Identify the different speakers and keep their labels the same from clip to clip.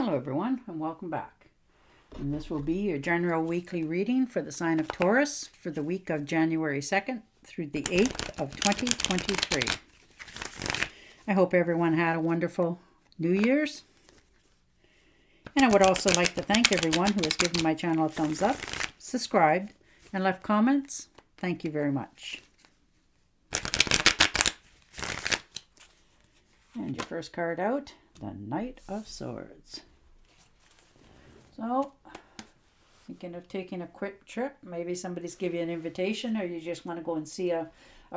Speaker 1: Hello everyone and welcome back. And this will be your general weekly reading for the sign of Taurus for the week of January 2nd through the 8th of 2023. I hope everyone had a wonderful New Year's. And I would also like to thank everyone who has given my channel a thumbs up, subscribed, and left comments. Thank you very much. And your first card out, the Knight of Swords. So, thinking of taking a quick trip. Maybe somebody's give you an invitation, or you just want to go and see a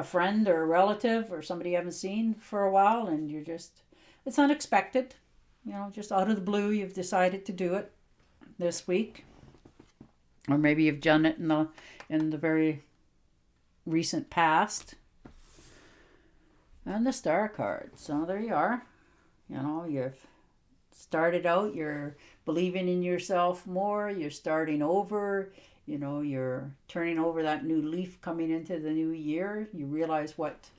Speaker 1: friend or a relative or somebody you haven't seen for a while, and you're just, it's unexpected. You know, just out of the blue, you've decided to do it this week. Or maybe you've done it in the very recent past. And the Star card. So there you are. You know, you've started out, you're believing in yourself more, you're starting over, you know, you're turning over that new leaf coming into the new year. You realize what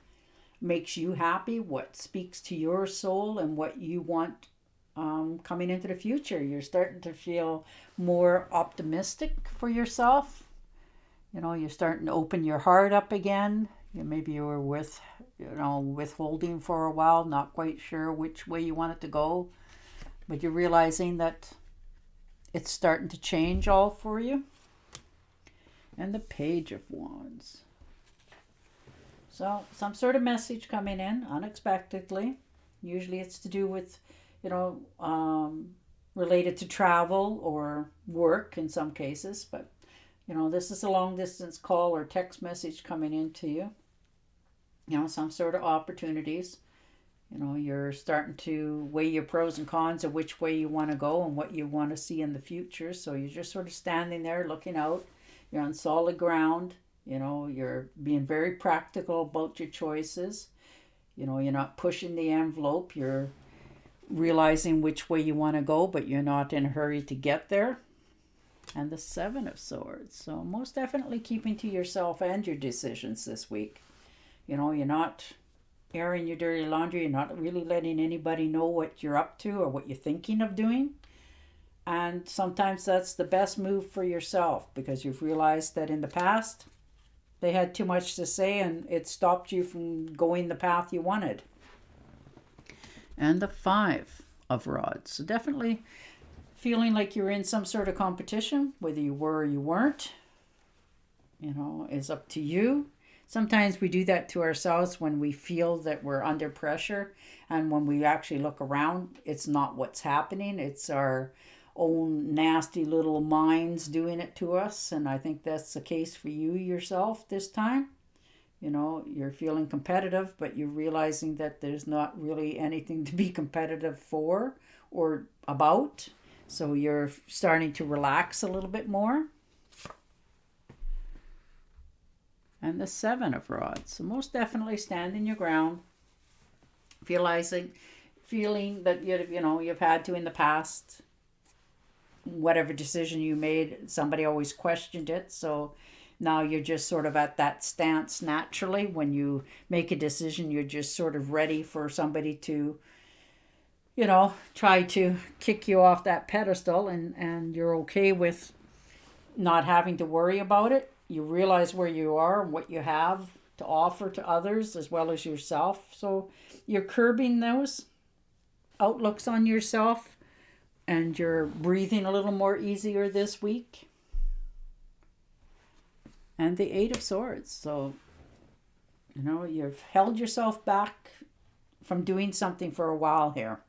Speaker 1: makes you happy, what speaks to your soul, and what you want coming into the future. You're starting to feel more optimistic for yourself. You know, you're starting to open your heart up again. Maybe you were withholding for a while, not quite sure which way you want it to go, but you're realizing that it's starting to change all for you. And the Page of Wands. So some sort of message coming in unexpectedly. Usually it's to do with, related to travel or work in some cases, but this is a long distance call or text message coming in to you. Some sort of opportunities. You're starting to weigh your pros and cons of which way you want to go and what you want to see in the future. So you're just sort of standing there looking out. You're on solid ground. You're being very practical about your choices. You're not pushing the envelope. You're realizing which way you want to go, but you're not in a hurry to get there. And the Seven of Swords. So most definitely keeping to yourself and your decisions this week. You're not airing your dirty laundry. You're not really letting anybody know what you're up to or what you're thinking of doing. And sometimes that's the best move for yourself, because you've realized that in the past they had too much to say and it stopped you from going the path you wanted. And the Five of Rods. So definitely feeling like you're in some sort of competition, whether you were or you weren't, is up to you. Sometimes we do that to ourselves when we feel that we're under pressure, and when we actually look around, it's not what's happening. It's our own nasty little minds doing it to us, and I think that's the case for you yourself this time. You're feeling competitive, but you're realizing that there's not really anything to be competitive for or about. So you're starting to relax a little bit more. And the Seven of Rods. So most definitely standing your ground. Feeling that you've had to in the past. Whatever decision you made, somebody always questioned it. So now you're just sort of at that stance naturally. When you make a decision, you're just sort of ready for somebody to try to kick you off that pedestal, and you're okay with not having to worry about it. You realize where you are and what you have to offer to others as well as yourself. So you're curbing those outlooks on yourself, and you're breathing a little more easier this week. And the Eight of Swords. So, you've held yourself back from doing something for a while here.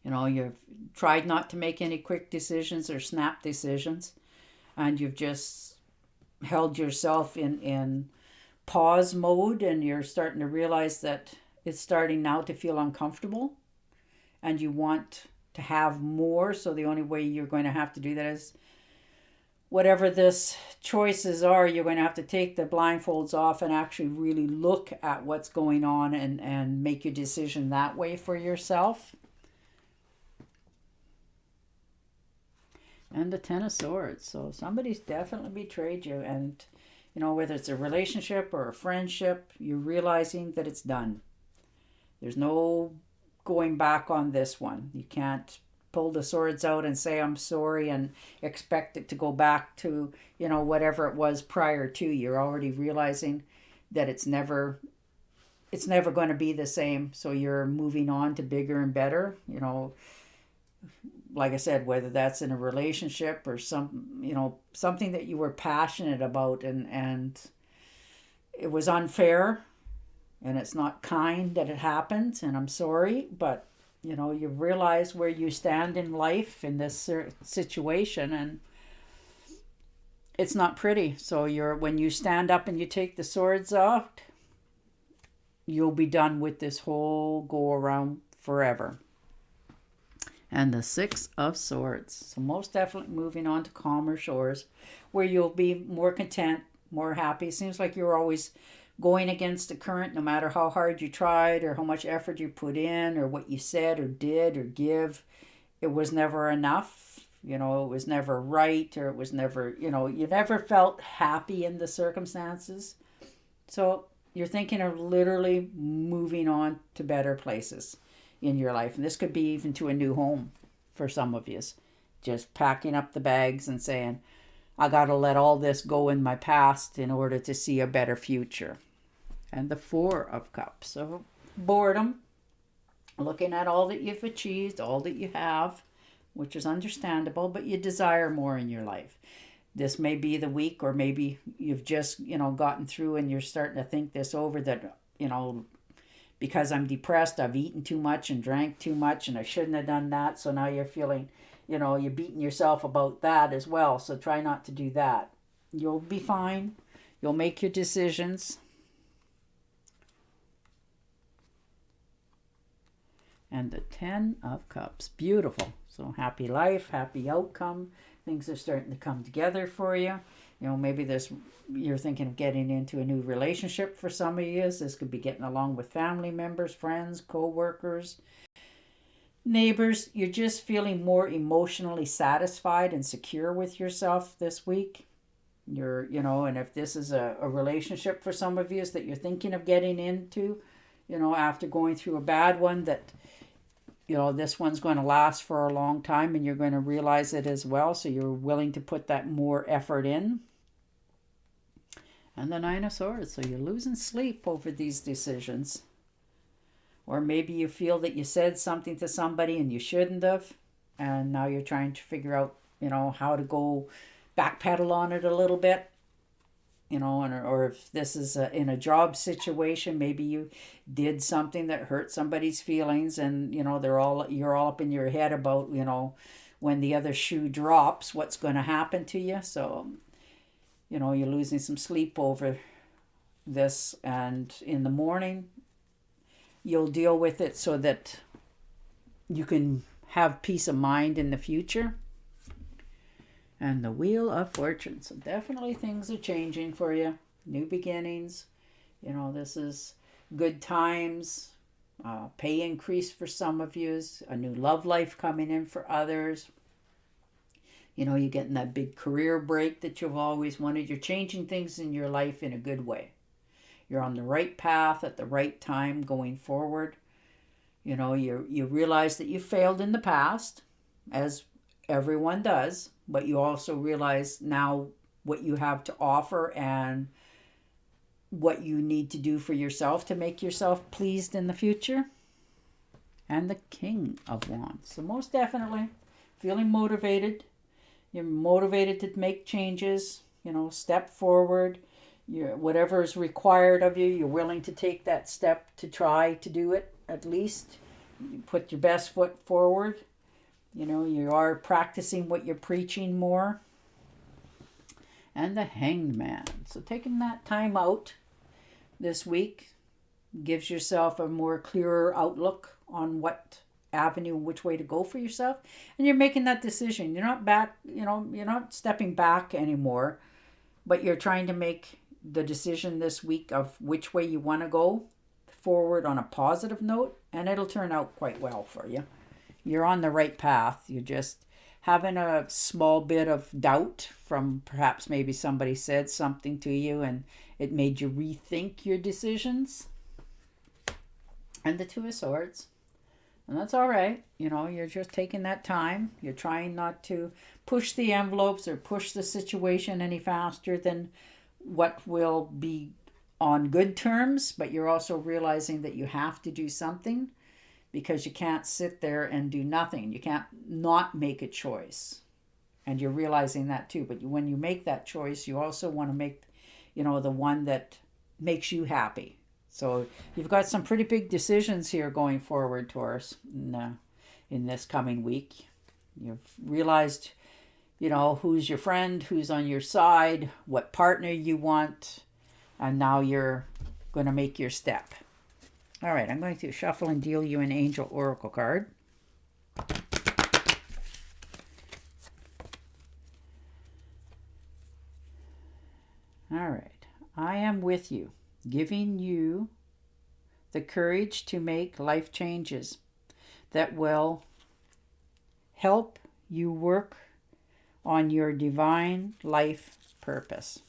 Speaker 1: You've tried not to make any quick decisions or snap decisions, and you've just held yourself in pause mode, and you're starting to realize that it's starting now to feel uncomfortable, and you want to have more. So the only way you're going to have to do that is, whatever this choices are, you're going to have to take the blindfolds off and actually really look at what's going on and make your decision that way for yourself. And the Ten of Swords. So somebody's definitely betrayed you, and whether it's a relationship or a friendship, you're realizing that it's done. There's no going back on this one. You can't pull the swords out and say, I'm sorry, and expect it to go back to, whatever it was prior to. You're already realizing that it's never going to be the same. So you're moving on to bigger and better, like I said, whether that's in a relationship or something that you were passionate about, and it was unfair and it's not kind that it happened, and I'm sorry, but you realize where you stand in life in this situation, and it's not pretty. So when you stand up and you take the swords off, you'll be done with this whole go around forever. And the Six of Swords. So most definitely moving on to calmer shores where you'll be more content, more happy. It seems like you're always going against the current, no matter how hard you tried or how much effort you put in or what you said or did or give. It was never enough. It was never right, or it was never, you never felt happy in the circumstances. So you're thinking of literally moving on to better places in your life. And this could be even to a new home for some of you. Just packing up the bags and saying, I got to let all this go in my past in order to see a better future. And the Four of Cups. So boredom, looking at all that you've achieved, all that you have, which is understandable, but you desire more in your life. This may be the week, or maybe you've just, gotten through and you're starting to think this over, that, because I'm depressed, I've eaten too much and drank too much and I shouldn't have done that. So now you're feeling, you're beating yourself about that as well. So try not to do that. You'll be fine. You'll make your decisions. And the Ten of Cups. Beautiful. So happy life, happy outcome. Things are starting to come together for you. Maybe you're thinking of getting into a new relationship for some of you. This could be getting along with family members, friends, co-workers, neighbors. You're just feeling more emotionally satisfied and secure with yourself this week. And if this is a relationship for some of you that you're thinking of getting into, after going through a bad one, that this one's going to last for a long time, and you're going to realize it as well. So you're willing to put that more effort in. And the Nine of Swords. So you're losing sleep over these decisions. Or maybe you feel that you said something to somebody and you shouldn't have. And now you're trying to figure out, how to go backpedal on it a little bit. Or if this is in a job situation, maybe you did something that hurt somebody's feelings, and you're all up in your head about when the other shoe drops, what's going to happen to you. So you're losing some sleep over this, and in the morning you'll deal with it so that you can have peace of mind in the future. And the Wheel of Fortune. So definitely things are changing for you. New beginnings. This is good times. Pay increase for some of you. A new love life coming in for others. You're getting that big career break that you've always wanted. You're changing things in your life in a good way. You're on the right path at the right time going forward. You realize that you failed in the past, as everyone does, but you also realize now what you have to offer and what you need to do for yourself to make yourself pleased in the future. And the King of Wands. So most definitely feeling motivated. You're motivated to make changes, step forward. Whatever is required of you, you're willing to take that step to try to do it at least. You put your best foot forward. You are practicing what you're preaching more. And the Hanged Man. So taking that time out this week gives yourself a more clearer outlook on what avenue, which way to go for yourself. And you're making that decision. You're not back, you're not stepping back anymore, but you're trying to make the decision this week of which way you want to go forward on a positive note, and it'll turn out quite well for you. You're on the right path. You're just having a small bit of doubt from perhaps maybe somebody said something to you and it made you rethink your decisions. And the Two of Swords. And that's all right. You're just taking that time. You're trying not to push the envelopes or push the situation any faster than what will be on good terms, but you're also realizing that you have to do something because you can't sit there and do nothing. You can't not make a choice. And you're realizing that too. But when you make that choice, you also want to make, the one that makes you happy. So you've got some pretty big decisions here going forward, Taurus, in this coming week. You've realized, who's your friend, who's on your side, what partner you want, and now you're going to make your step. All right, I'm going to shuffle and deal you an angel oracle card. All right. I am with you, giving you the courage to make life changes that will help you work on your divine life purpose.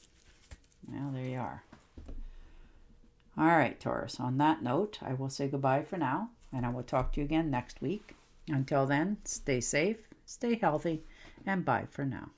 Speaker 1: Well, there you are. All right, Taurus. On that note, I will say goodbye for now, and I will talk to you again next week. Until then, stay safe, stay healthy, and bye for now.